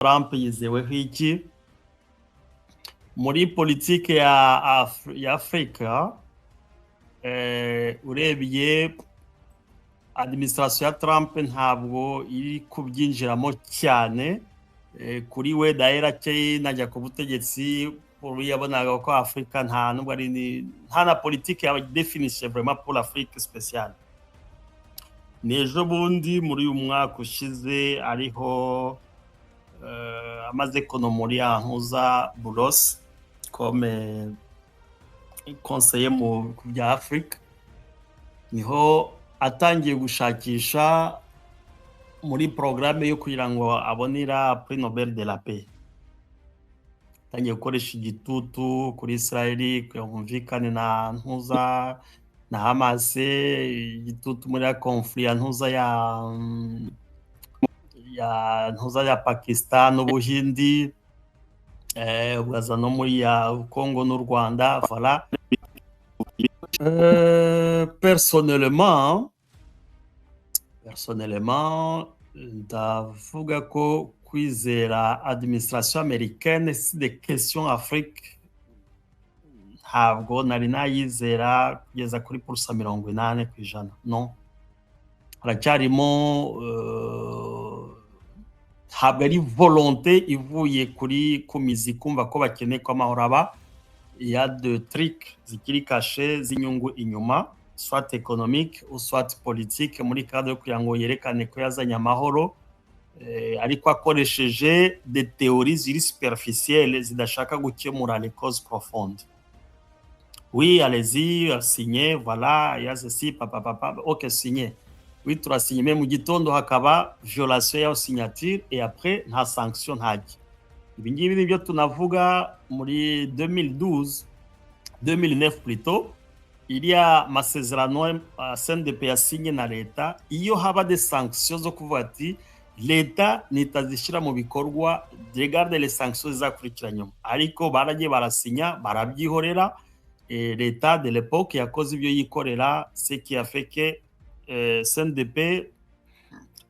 Trump yizeweho iki muri politike ya Afrika. Urebye administration ya Trump ntabwo iri kubyinjiramo cyane. Kuri we daera cye najya ku butegetsi yabonaga ko Afrika nta nubwo ari nta na politique ya définissé vraiment pour l'Afrique spéciale. Nejo bundi muri uyu mwaka ushize ariho amaze konomori yantuza Buros comme conseiller mu bya Afrique, niho atangiye gushakisha muri programme yo kugira ngo abonera Prix Nobel de la Paix. Atangiye gukoresha igitutu kuri Israeli kumvikane na ntuza na Hamas, igitutu muri ya conflit ya ntuza ya Pakistan n'Ubuhindi, ugaza no muri ya Congo n'u Rwanda. Voilà. Personnellement ndavuga ko kwizera administration américaine si des questions Afrique ntabwo nari nayizera kugeza kuri % 80%. No, haracyarimo ntabwo ari volonté ivuye kuri kumizi kumva ko bakeneye ko amahoro aba. Il y a de trucs zikiri caché z'inyungu inyuma, soit économique ou soit politique, muri cadre kugira ngo yerekane ko yazanye amahoro, ariko akoresheje des théories ziri superficielles zidashaka gukemura les causes profondes. Oui, allez-y, signez, voilà, il y a ceci, papa, ok, signez. Oui, tu as signé, mais mu gitondo hakaba violation ya signature et après nta sanction ntaje. Ibi ngibi nibyo tunavuga muri 2012 2009 plutôt, il y a masezerano CNDP yasinye na leta. Iyo haba des sanctions zo kuvuga ati leta nitazishira mu bikorwa, regarde les sanctions zizakurikira nyuma, ariko baragiye barasinya barabyihorera. Leta de l'époque yakoze ibyo yikorera, ce qui a fait que CNDP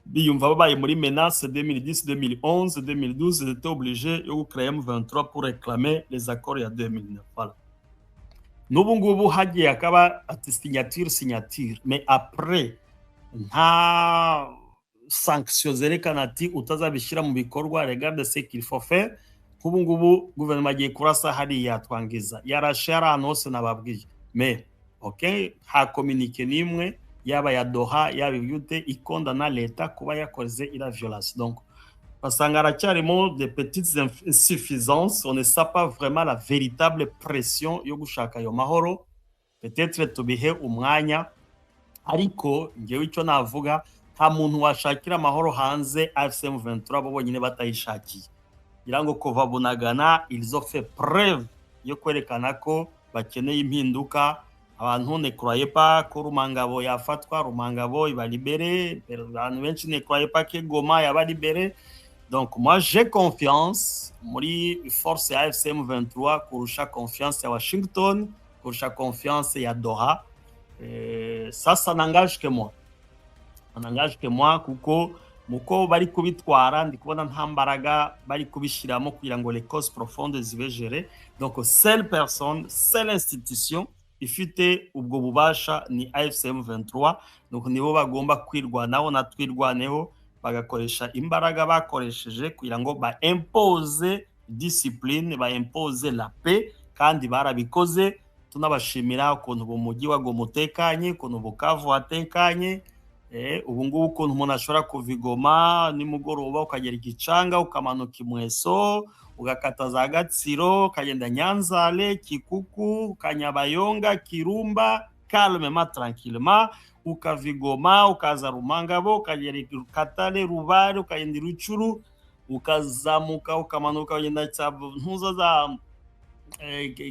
biyumva babaye muri menace 2010, 2011, 2012, ils étaient obligés de créer M23 pour réclamer les accords ya 2009. Voilà. N'ubu ngubu hagiye akaba ati signature, mais après nta sanctions zerekana ati utazabishyira mu bikorwa. Regarde ce qu'il faut faire. Nk'ubu ngubu gouvernement agiye kurasa hariya twangiza yarashe ahantu hose nababwiye, mais ok, ha communiqué n'imwe yaba ya Doha yaba ibyute ikondana leta kuba yakoze ira violence. Donc basanga aracyarimo des petites insuffisances, on ne sait pas vraiment la véritable pression yo gushaka yo mahoro. Peut-être tubihe umwanya, ariko ngewe icyo navuga nta muntu washakira amahoro hanze AFC M23 bo bonyine batayishakiye. Irango kuva Bunagana ils ont fait preuve yo kwerekana ko bakeneye impinduka. Abantu ne croyez pas ko Rumangabo yafatwa, Rumangabo iba libéré, abantu benshi ne croyez pas que Goma yaba libéré. Donc moi j'ai confiance muri force ya AFC M23 kurusha confiance ya Washington, kurusha confiance ya Doha. Ça n'engage que moi. Ça n'engage que moi kuko muko bari kubitwara ndi kubona nta mbaraga bari kubishiramo kugira ngo les causes profondes zibe gérées. Donc seule personne, seule institution ifite ubwo bubasha ni AFC M23. Donc nibo bagomba kwirwanaho na twirwaneho, bagakoresha imbaraga bakoresheje kugira ngo ba impose discipline, ba impose la paix, kandi barabikoze. Tunabashimira ukuntu mu mujyi wa Goma utekanye, ukuntu Bukavu hatekanye. Ubu ngubu ukuntu umuntu ashobora kuva i Goma nimugoroba ukagera Gicanga ukamanuka Imweso ugakata za Gatsiro ukagenda Nyanzale, Kikuku, Kanyabayonga, Kirumba, calmement tranquillement, ukava i Goma ukaza Rumangabo ukagera Katale, Rubare, ukagenda Rucuru, ukazamuka ukamanuka ukagenda ntuza za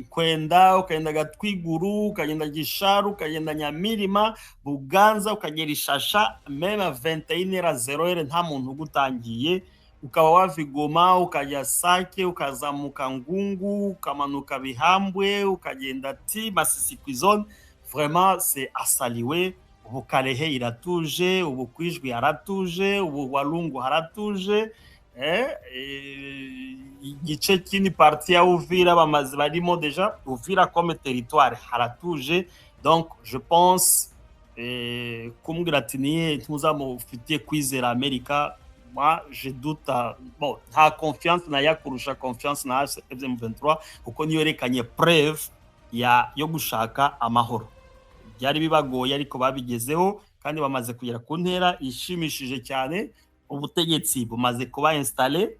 Kwenda, ukagenda Gatwiguru, ukagenda Gisharu, ukagenda Nyamirima, Buganza, ukagera Ishasha, même à 21h00 nta muntu ugutangiye. Ukaba wava i Goma ukajya Sake, ukazamuka Ngungu, ukamanuka Bihambwe, ukagenda Masisi zone. Vraiment c'est asaliwe. Ubu Kalehe iratuje, ubu Kwijwi haratuje, ubu Walungu haratuje. igice kini parti ya Uvira bamaze barimo deja Uvira comme territoire haratuje, donc je pense kumbwira ati niye ntuzamufitiye kwizera Amerika, moi je doute. Bon, nta confiance na yakurusha confiance na M23 kuko niyo yerekanye preuve yo gushaka amahoro. Byari bibagoye ariko babigezeho kandi bamaze kugera ku ntera ishimishije cyane. Ubutegetsi bumaze kuba installé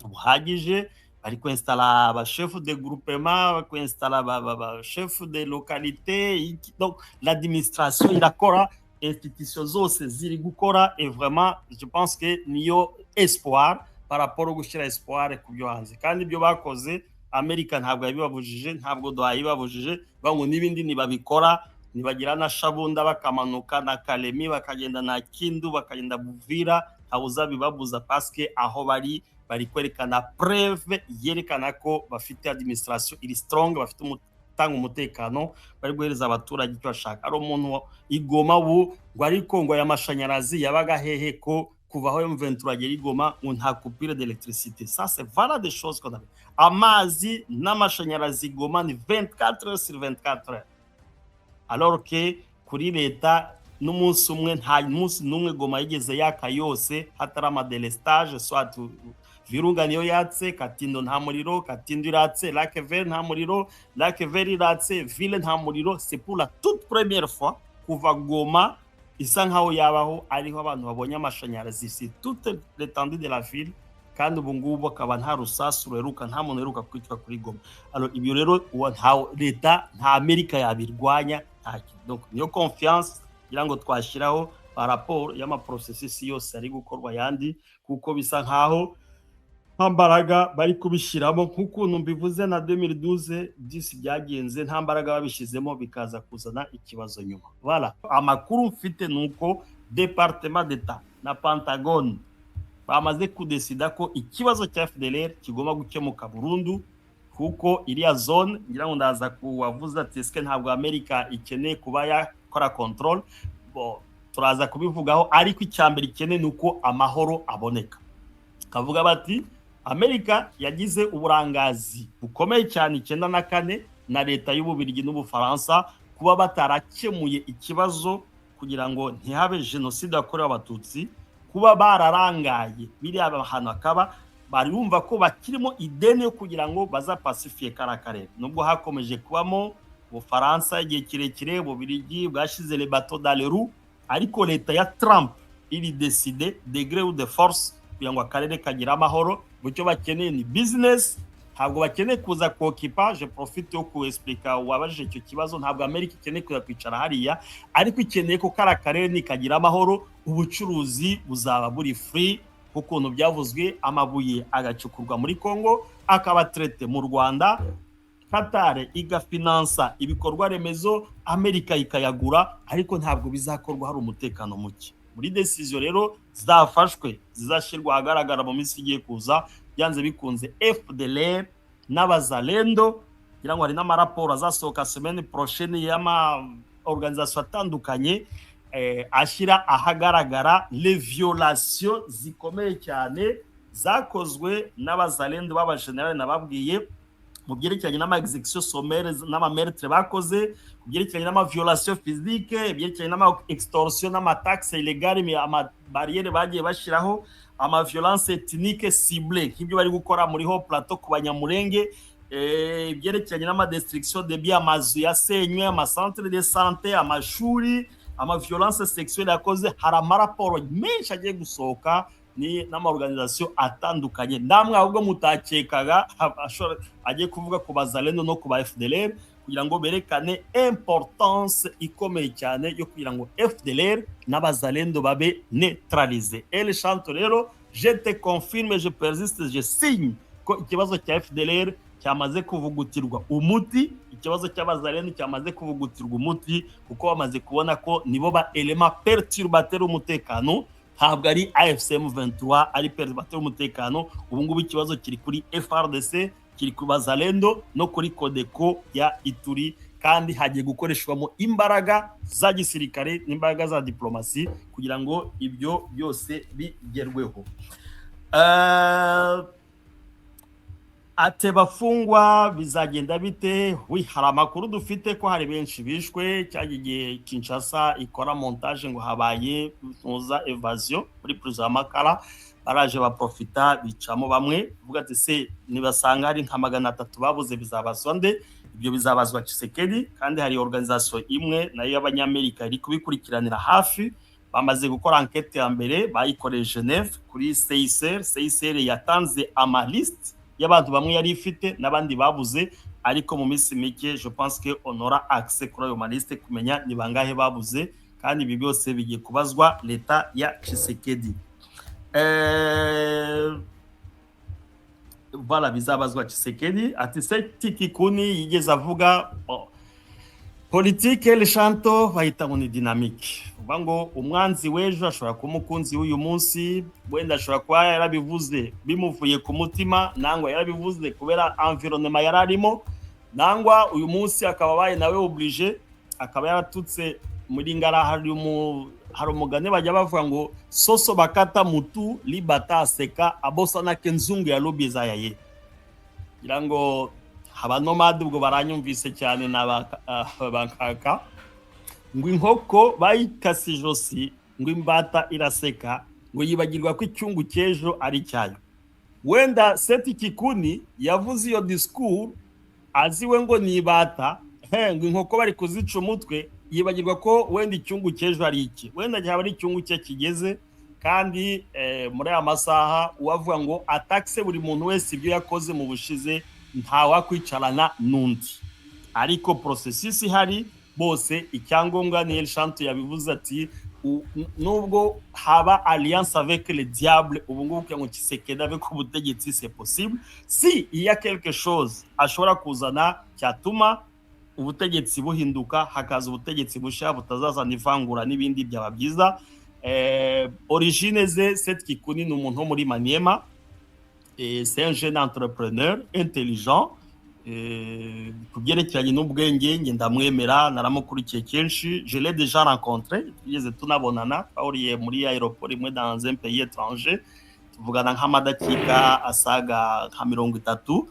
buhagije, bari kuinstalla ba chef de groupement, bari kuinstalla ba chef de localité, donc l'administration irakora, institution zose ziri gukora, et vraiment je pense que niyo espoir par rapport au gushyira espoir ku byo hanze, kandi ibyo bakoze Amerika ntabwo yabibabujije, ntabwo doyibabujije, bango n'ibindi nibabikora, nibagira na Shabunda bakamanuka na Kalemi bakagenda na Kindu bakagenda Buvira, ntawuza bibabuza parce que aho bari kwerekana preuve yerekana ko bafite administration iri strong, bafite umutanga umutekano, bari guhereza abaturage icyo bashaka. Ari umuntu igoma bu ngo ariko ngo y'amashanyarazi yabaga hehe ko kuva aho M23 agera igoma ngo nta coupure d'électricité. Ça c'est voilà des choses qu'on a. Amazi n'amashanyarazi igoma ni 24 heures sur 24 heures, alors que kuri leta n'umunsi umwe nta munsi n'umwe goma yigeze yaka yose hatari amadelestage, soit Virunga niyo yatse, Katindo nta muriro, Katindo iratse, Lac Vert nta muriro, Lac Vert iratse, Ville nta muriro. C'est pour la toute première fois kuva Goma isa nkaho yabaho ariho abantu babonye amashanyarazi c'est toute l'étendue de la ville, kandi ubu ngubu akaba nta rusasu ruheruka, nta muntu uheruka kwicwa kuri Goma. Alors ibyo rero leta nta Amerika yabirwanya nta. Donc niyo confiance kugira ngo twashyiraho par rapport y'amaprocessus yose ari gukorwa yandi, kuko bisa nkaho nta mbaraga bari kubishyiramo nk'ukuntu mbivuze na 2012 byisi byagenze, nta mbaraga babishyizemo bikaza kuzana ikibazo nyuma. Voilà, amakuru mfite nuko Departement d'Etat na Pentagon bamaze kudesida ko ikibazo cya FDLR kigomba gukemuka burundu, kuko iriya zone ngira ngo ndaza kuwavuza ati eske ntabwo Amerika ikeneye kuba yakora control. Bo turaza kubivugaho, ariko icyambere ikeneye nuko amahoro aboneka. Kavuga bati Amerika yagize uburangazi bukomeye cyane 94 na leta y'Ububirigi n'Ubufaransa kuba batarakemuye ikibazo kugira ngo ntihabe genocide yakorewe Abatutsi, kuba bararangaye biri ahantu akaba bari bumva ko bakirimo ideni yo kugira ngo bazapacifiye karakarere. Nubwo hakomeje kubamo Ubufaransa igihe kirekire, Ububirigi bwashize les bateaux dans les roues, ariko leta ya Trump iri décider degré ou de force kugira ngo akarere kagira amahoro. Bucyo bakeneye ni business, ntabwo bakeneye kuza kokipa. Je profite yo kuexplica wabajije icyo kibazo, ntabwo Amerika ikeneye kuza kwicara hariya, ariko ikeneye ko karakarere nikagira amahoro ubucuruzi buzaba buri free, kuko byavuzwe amabuye agacukurwa muri Congo akaba traité mu Rwanda, Qatar igafinansa ibikorwa remezo, Amerika ikayagura, ariko ntabwo bizakorwa hari umutekano muke. Muri decision rero zafashwe zizashirwa ahagaragara mu minsi igiye kuza, byanze bikunze FDLR n'abazalendo, kugira ngo hari n'amaraporo azasohoka semaine prochaine y'ama organisation atandukanye ashyira ahagaragara les violations zikomeye cyane zakozwe n'abazalendo b'abagenerali nababwiye, mu byerekeranye n'ama execution sommaire n'ama meurtre bakoze, mu byerekeranye n'ama violation physique, byerekeranye n'ama extorsion n'ama taxe illégale, ama barriere bagiye bashiraho, ama violence ethnique ciblée nk'ibyo bari gukora muri ho plateau ku Banyamurenge, byerekeranye n'ama destruction de biens, amazu yasenywe, ama centre de santé, amashuri, ama violence sexuelle yakoze. Hari amaraporo menshi agiye gusohoka ni n'amaorganisation atandukanye, namwe ahubwo mutakekaga agiye kuvuga ku bazalendo no ku ba FDLR, kugira ngo berekane importance ikomeye cyane yo kugira ngo FDLR n'abazalendo babe neutralisé. El Chanto rero, je te confirme, je persiste, je signe ko ikibazo cya FDLR cyamaze kuvugutirwa umuti, ikibazo cy'abazalendo cyamaze kuvugutirwa umuti, kuko bamaze kubona ko nibo ba element perturbateur umutekano, ntabwo ari AFC M23 ari perturbateur umutekano. Ubu ngubu ikibazo kiri kuri FRDC, kiri ku bazalendo no kuri Codeco ya Ituri, kandi hagiye gukoreshwamo imbaraga za gisirikare n'imbaraga za diplomasi kugira ngo ibyo byose bigerweho. ate bafungwa bizagenda bite? Oui, hari amakuru dufite ko hari benshi bishwe cyagiye Kinshasa ikora montage ngo habaye muza evasion muri prison ya Makala, baraje baprofita bicamo bamwe vuga ati se nibasanga ari nka 300 babuze bizabazwa nde? Ibyo bizabazwa Tshisekedi, kandi hari organisation imwe nayo y'abanyamerika iri kubikurikiranira hafi, bamaze gukora enquête ya mbere bayikoreye Geneve kuri CICR yatanze amaliste y'abantu bamwe yari ifite n'abandi babuze, ariko mu minsi mike je pense que on aura accès kuri ayo maliste kumenya ni bangahe babuze, kandi ibi byose bigiye kubazwa leta ya Tshisekedi. Voilà, bizabazwa Tshisekedi. Ati Seth Kikuni yigeze avuga politike lishanto bahita ngo ni dynamique, uvuga ngo umwanzi w'ejo ashobora kuba umukunzi w'uyu munsi, wenda ashobora kuba yarabivuze bimuvuye ku mutima, nangwa yarabivuze kubera environnement yararimo, nangwa uyu munsi akaba baye nawe oblige, akaba yaratutse muri Ngara. Hari umugani bajya bavuga ngo soso bakata mutu libata aseka abosana kenzungu ya lobi zayaye, kugira ngo abanomade ubwo baranyumvise cyane n'abankaka ngo inkoko bayikase ijosi ngo imbata iraseka ngo yibagirwa ko icyungu cy'ejo ari cyayo. Wenda Seth Kikuni yavuze iyo discours aziwe ngo ni ibata, ngo inkoko bari kuzica umutwe, yibagirwa ko wenda icyungu cy'ejo ari iki, wenda cyaba ari icyungu cye kigeze. Kandi muri aya masaha uwavuga ngo atakse buri muntu wese ibyo yakoze mu bushize ntawakwicarana n'undi, ariko processus ihari bose. Icyangombwa ni Elshanto yabivuze ati nubwo haba alliance avec le diable, ubu ngubu kugira ngo Tshisekedi ave ku butegetsi c'est possible si il y a quelque chose ashobora kuzana cyatuma ubutegetsi buhinduka, hakaza ubutegetsi busha butazazana ivangura n'ibindi byaba byiza. Origine ze Seth Kikuni ni umuntu muri Maniema, c'est un jeune entrepreneur intelligent, ku byerekeranye n'ubwenge nge ndamwemera, naramukurikiye kenshi, je l'ai déjà rencontré, tugeze tunabonana, twahuriye muri aéroport imwe dans un pays étranger, tuvugana nk'amadakika asaga nka 30.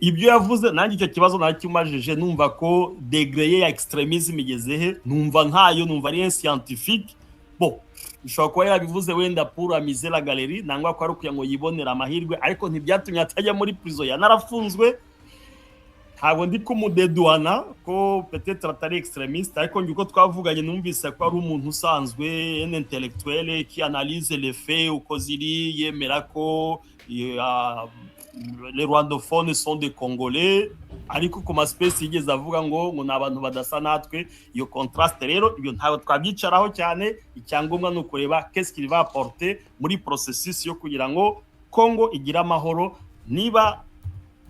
Ibyo yavuze nanjye icyo kibazo narakimajije, numva ko degré ya extrémisme igezehe, numva ntayo, numva ari scientifique. Bon, bishobora kuba yabivuze wenda pour amuser la galerie, nangwa ko ari kugira ngo yibonera amahirwe, ariko ntibyatumye atajya muri prison. Yanarafunzwe, ntabwo ndi kumudeduana ko peut-être atari extrémiste, ariko njye uko twavuganye numvise ko ari umuntu usanzwe, un intellectuel qui analyse les faits uko ziri, yemera ko les rwandophones sont des Congolais, ariko ku maspesi yigeze avuga ngo ni abantu badasa natwe. Iyo contraste rero ibyo ntabwo twabyicaraho cyane, icyangombwa ni ukureba qu'est-ce qu'il va apporter muri processus yo kugira ngo Congo igira amahoro. Niba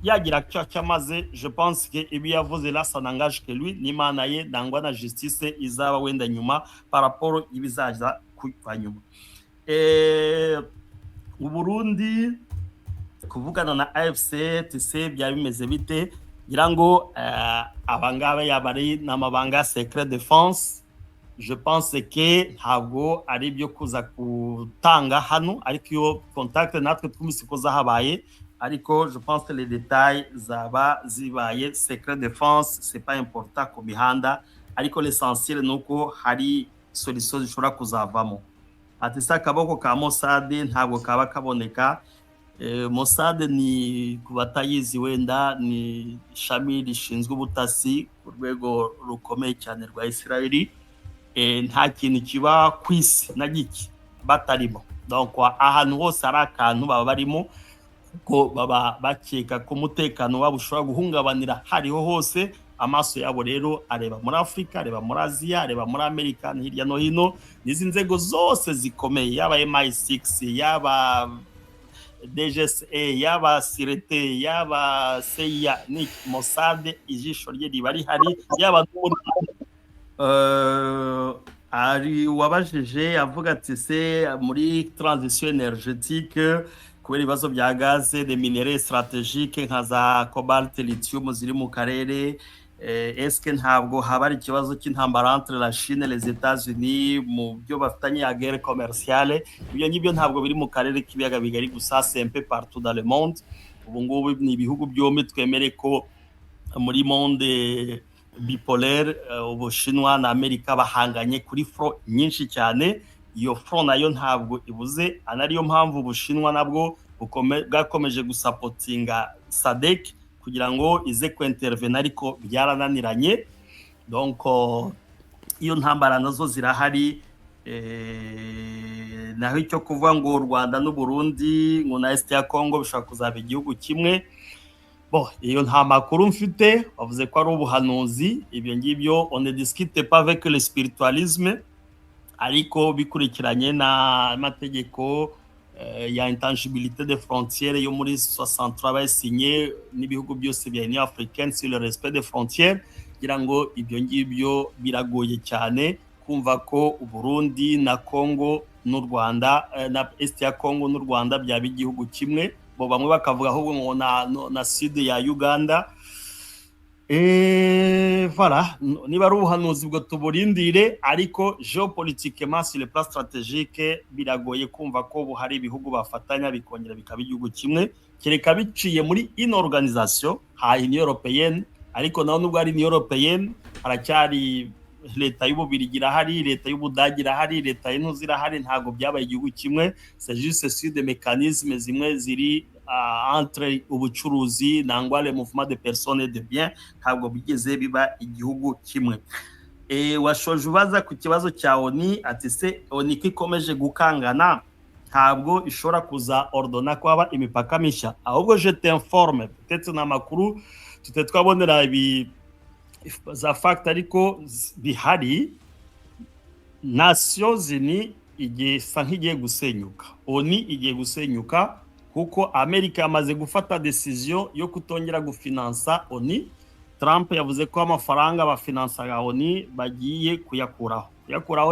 yagira cyamaze, je pense que ibi yavuze là ça n'engage que lui, n'Imana ye nangwa na justice izaba wenda nyuma par rapport ibizaza kwa nyuma. U Burundi kuvugana na AFC TC byaba bimeze bite? Ngira ngo abangaba yabari n'amabanga secret défense, je pense que ntabwo ari byo kuza kutanga hano, ariko iyo contact natwe twumvise ko zahabaye, ariko je pense que les détails zaba zibaye secret défense, c'est pas important ku mihanda, ariko l'essentiel nuko hari solution zishobora kuzavamo. Ati sa kaboko ka Mossad ntabwo kaba kaboneka. Mossad ni kubatayizi wenda ni ishami rishinzwe ubutasi ku rwego rukomeye cyane rwa Israeli. Nta kintu kiba kwisi na giki batarimo, donc ahantu hose ari akantu baba barimo, kuko baba bakeka ko umutekano wabo ushobora guhungabanira hariho hose. Amaso yabo rero areba muri Afrika, areba muri Aziya, areba muri Amerika, hirya no hino. Nizi nzego zose zikomeye, yaba MI6, yaba DGSE, yaba Sirete, yaba CIA, ni Mossad ijisho rye riba rihari. Yaba ari wabajije avuga ati se muri transition énergétique kubera ibibazo bya gaze de minerais stratégiques nka za cobalt lithium ziri mu karere, est-ce que ntabwo haba ari ikibazo cy'intambara entre la Chine les États-Unis mu byo bafitanye ya guerre commerciale? Ibyo ngibyo ntabwo biri mu karere k'ibiyaga bigari gusa, c'est un peu partout dans le monde. Ubu ngubu ni ibihugu byombi twemere ko muri monde bipolaire, Ubushinwa na Amerika bahanganye kuri front nyinshi cyane. Iyo front nayo ntabwo ibuze, anariyo mpamvu Ubushinwa nabwo bwakomeje gusapotinga SADC kugira ngo ize kwintervena, ariko byarananiranye. Donc iyo ntambara nazo zirahari. Naho icyo kuvuga ngo u Rwanda n'u Burundi ngo na Est ya Congo bishobora kuzaba igihugu kimwe, iyo nta makuru mfite. Bavuze ko ari ubuhanuzi, ibyo ngibyo on ne discute pas avec le spiritualisme, ariko bikurikiranye n'amategeko ya intangibilité des frontières yo muri 63 basinye n'ibihugu byose bya Union Africaine sur le respect des frontières, kugira ngo ibyo ngibyo biragoye cyane kumva ko u Burundi na Congo n'u Rwanda na Est ya Congo n'u Rwanda byaba igihugu kimwe. Bo bamwe bakavuga ahubwo ngo na sud ya Uganda. Voilà, niba ari ubuhanuzi bwo tuburindire, ariko géopolitiquement sur le plan stratégique biragoye kumva ko buhari ibihugu bafatanya bikongera bikaba igihugu kimwe, kereka biciye muri une organisation ha Union Européenne. Ariko naho nubwo ari Union Européenne, haracyari leta y'Ububirigi irahari, leta y'Ubudagi irahari, leta y'Intuzi irahari, ntago byabaye igihugu kimwe. C'est juste sur des mécanismes zimwe ziri entre ubucuruzi nangwa le mouvement de personnes et de biens, ntabwo bigeze biba igihugu kimwe. Washoje ubaza ku kibazo cya ONU, ati se ONU ikomeje gukangana ntabwo ishobora kuza ordona ko haba imipaka mishya. Ahubwo je t'informe, peut-être na makuru twabonera za fact, ariko bihari. Nations Unies igiye sa nk'igiye gusenyuka, ONU igiye gusenyuka, kuko Amerika yamaze gufata decision yo kutongera gufinansa ONU. Trump yavuze ko amafaranga bafinansa ya ONU bagiye kuyakuraho.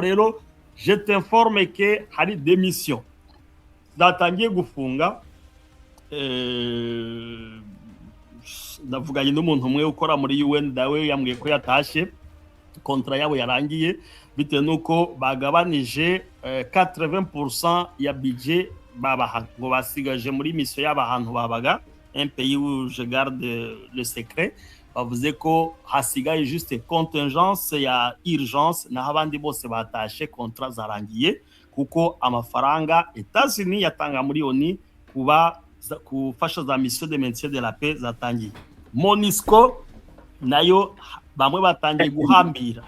Rero je t'informe que hari des missions zatangiye gufunga. Ndavuganye n'umuntu umwe ukora muri UN, dawe yambwiye ko yatashe, kontra yabo yarangiye bitewe nuko bagabanije 80% ya budget babaha, ngo basigaje muri mission y'abahantu babaga un pays où je garde le secret. Bavuze ko hasigaye juste contingence ya urgence, naho abandi bose batashe, kontra zarangiye, kuko amafaranga États-Unis yatanga muri ONU kuba kufasha za mission de maintien de la paix zatangiye. MONUSCO nayo bamwe batangiye guhambira.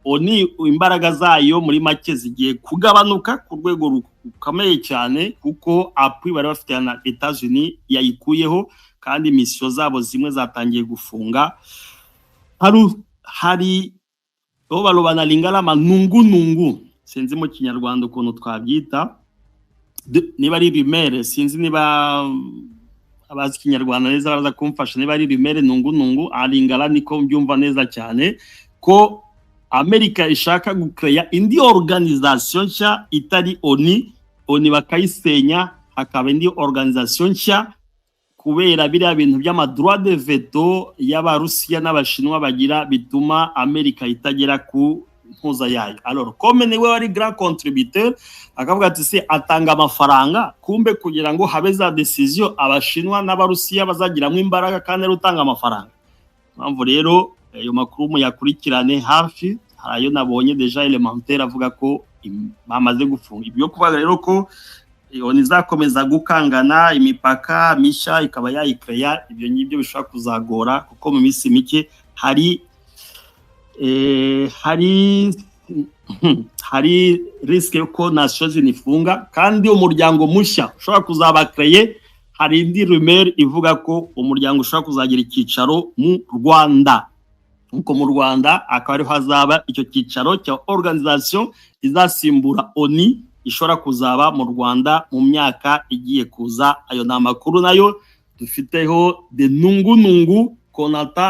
ONU imbaraga zayo muri make zigiye kugabanuka ku rwego rukomeye cyane, kuko appui bari bafite na États-Unis yayikuyeho, kandi mission zabo zimwe zatangiye gufunga. Hari barobana lingala manungu, sinzi mu Kinyarwanda ukuntu twabyita, niba ari rumere, sinzi niba abazi Kinyarwanda neza baraza kumfasha, niba ari rumere nungu alingala, niko mbyumva neza cyane ko Amerika ishaka gucreya indi organisation nshya itari ONU bakayisenya, hakaba indi organisation nshya, kubera biriya bintu by'amadroit de veto y'Abarusiya n'Abashinwa bagira, bituma Amerika itagera ku mpuza yayo. Alors comme niwe wari grand contributeur, akavuga ati se atanga amafaranga, kumbe kugira ngo habe za decision Abashinwa n'Abarusiya bazagiramo imbaraga, kandi ari utanga amafaranga. Mpamvu rero ayo makuru muyakurikirane hafi. Harayo nabonye deja elementaire avuga ko bamaze gufunga. Ibyo kuvuga rero ko ONU izakomeza gukangana, imipaka misha ikaba yayikreya, ibyo ngibyo bishobora kuzagora, kuko mu minsi mike hari risk yuko Nations Unies ifunga, kandi umuryango mushya ushobora kuzaba kreye. Hari indi rumeur ivuga ko umuryango ushobora kuzagira icyicaro mu Rwanda, uko mu Rwanda akaba ariho hazaba icyo cyicaro cya organisation izasimbura ONU, ishobora kuzaba mu Rwanda mu myaka igiye kuza. Ayo ni amakuru nayo dufiteho de nungu konata